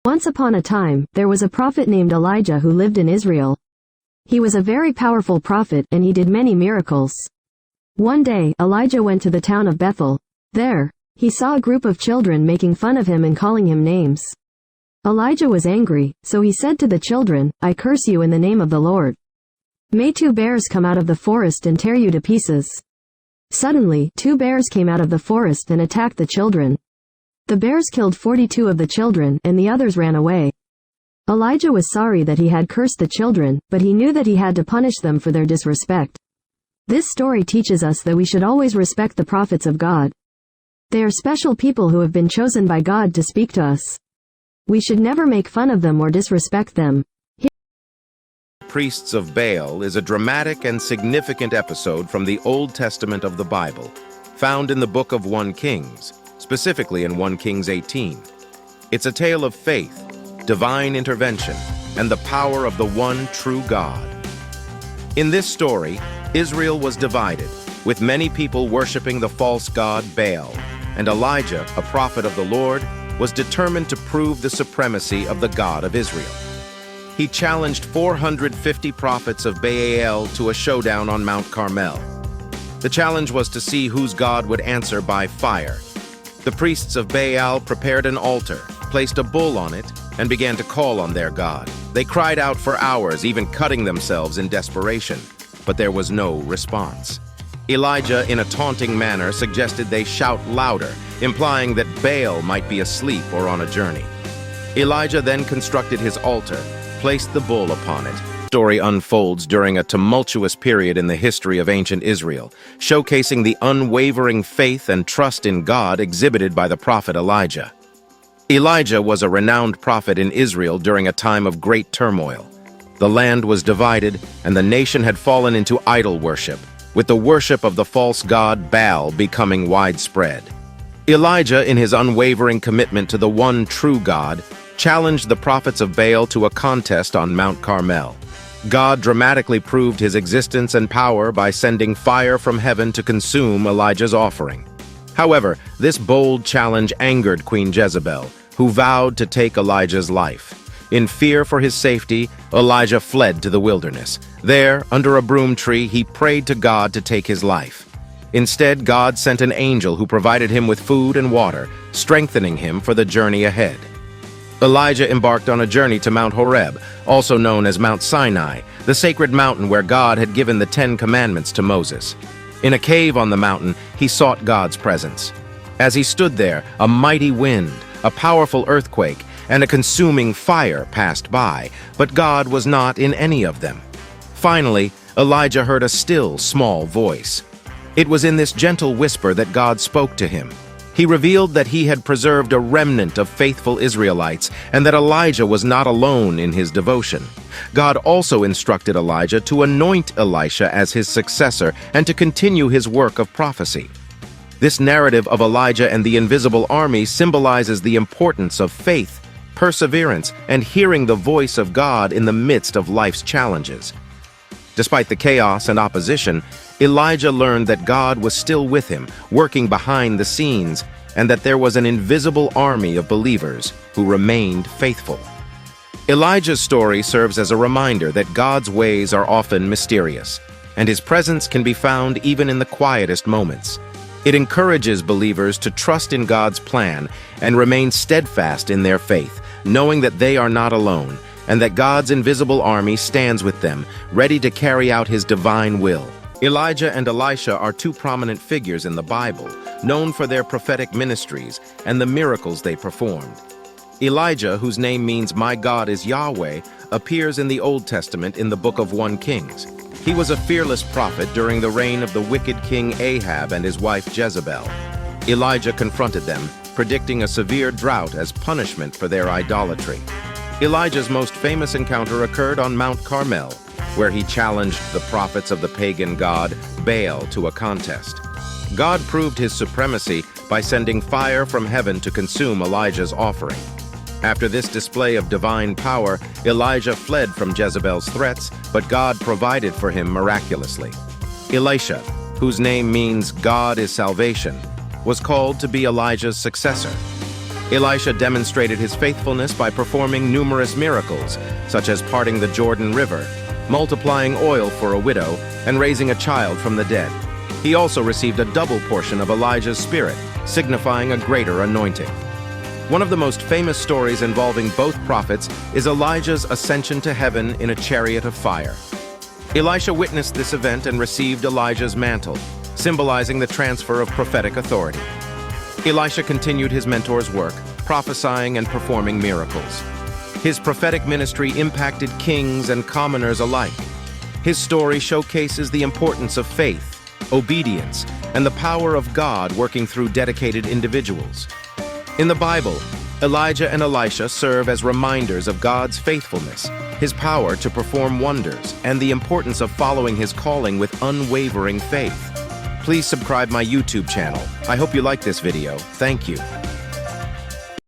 Once upon a time, there was a prophet named Elijah who lived in Israel. He was a very powerful prophet and he did many miracles. One day, Elijah went to the town of Bethel. There, he saw a group of children making fun of him and calling him names. Elijah was angry, so he said to the children, "I curse you in the name of the Lord. May 2 bears come out of the forest and tear you to pieces." Suddenly, 2 bears came out of the forest and attacked the children. The bears killed 42 of the children, and the others ran away. Elijah was sorry that he had cursed the children, but he knew that he had to punish them for their disrespect. This story teaches us that we should always respect the prophets of God. They are special people who have been chosen by God to speak to us. We should never make fun of them or disrespect them. Priests of Baal is a dramatic and significant episode from the Old Testament of the Bible, found in the book of 1 Kings, specifically in 1 Kings 18. It's a tale of faith, divine intervention, and the power of the one true God. In this story, Israel was divided, with many people worshiping the false god Baal, and Elijah, a prophet of the Lord, was determined to prove the supremacy of the God of Israel. He challenged 450 prophets of Baal to a showdown on Mount Carmel. The challenge was to see whose God would answer by fire. The priests of Baal prepared an altar, placed a bull on it, and began to call on their God. They cried out for hours, even cutting themselves in desperation, but there was no response. Elijah, in a taunting manner, suggested they shout louder, implying that Baal might be asleep or on a journey. Elijah then constructed his altar, placed the bull upon it. The story unfolds during a tumultuous period in the history of ancient Israel, showcasing the unwavering faith and trust in God exhibited by the prophet Elijah. Elijah was a renowned prophet in Israel during a time of great turmoil. The land was divided, and the nation had fallen into idol worship, with the worship of the false god Baal becoming widespread. Elijah, in his unwavering commitment to the one true God, challenged the prophets of Baal to a contest on Mount Carmel. God dramatically proved his existence and power by sending fire from heaven to consume Elijah's offering. However, this bold challenge angered Queen Jezebel, who vowed to take Elijah's life. In fear for his safety, Elijah fled to the wilderness. There, under a broom tree, he prayed to God to take his life. Instead, God sent an angel who provided him with food and water, strengthening him for the journey ahead. Elijah embarked on a journey to Mount Horeb, also known as Mount Sinai, the sacred mountain where God had given the 10 Commandments to Moses. In a cave on the mountain, he sought God's presence. As he stood there, a mighty wind, a powerful earthquake, and a consuming fire passed by, but God was not in any of them. Finally, Elijah heard a still, small voice. It was in this gentle whisper that God spoke to him. He revealed that he had preserved a remnant of faithful Israelites and that Elijah was not alone in his devotion. God also instructed Elijah to anoint Elisha as his successor and to continue his work of prophecy. This narrative of Elijah and the invisible army symbolizes the importance of faith, perseverance, and hearing the voice of God in the midst of life's challenges. Despite the chaos and opposition, Elijah learned that God was still with him, working behind the scenes, and that there was an invisible army of believers who remained faithful. Elijah's story serves as a reminder that God's ways are often mysterious, and his presence can be found even in the quietest moments. It encourages believers to trust in God's plan and remain steadfast in their faith, knowing that they are not alone, and that God's invisible army stands with them, ready to carry out his divine will. Elijah and Elisha are 2 prominent figures in the Bible, known for their prophetic ministries and the miracles they performed. Elijah, whose name means "My God is Yahweh," appears in the Old Testament in the book of 1 Kings. He was a fearless prophet during the reign of the wicked king Ahab and his wife Jezebel. Elijah confronted them, predicting a severe drought as punishment for their idolatry. Elijah's most famous encounter occurred on Mount Carmel, where he challenged the prophets of the pagan god Baal to a contest. God proved his supremacy by sending fire from heaven to consume Elijah's offering. After this display of divine power, Elijah fled from Jezebel's threats, but God provided for him miraculously. Elisha, whose name means "God is salvation," was called to be Elijah's successor. Elisha demonstrated his faithfulness by performing numerous miracles, such as parting the Jordan River, multiplying oil for a widow, and raising a child from the dead. He also received a double portion of Elijah's spirit, signifying a greater anointing. One of the most famous stories involving both prophets is Elijah's ascension to heaven in a chariot of fire. Elisha witnessed this event and received Elijah's mantle, symbolizing the transfer of prophetic authority. Elisha continued his mentor's work, prophesying and performing miracles. His prophetic ministry impacted kings and commoners alike. His story showcases the importance of faith, obedience, and the power of God working through dedicated individuals. In the Bible, Elijah and Elisha serve as reminders of God's faithfulness, his power to perform wonders, and the importance of following his calling with unwavering faith. Please subscribe my YouTube channel. I hope you like this video. Thank you.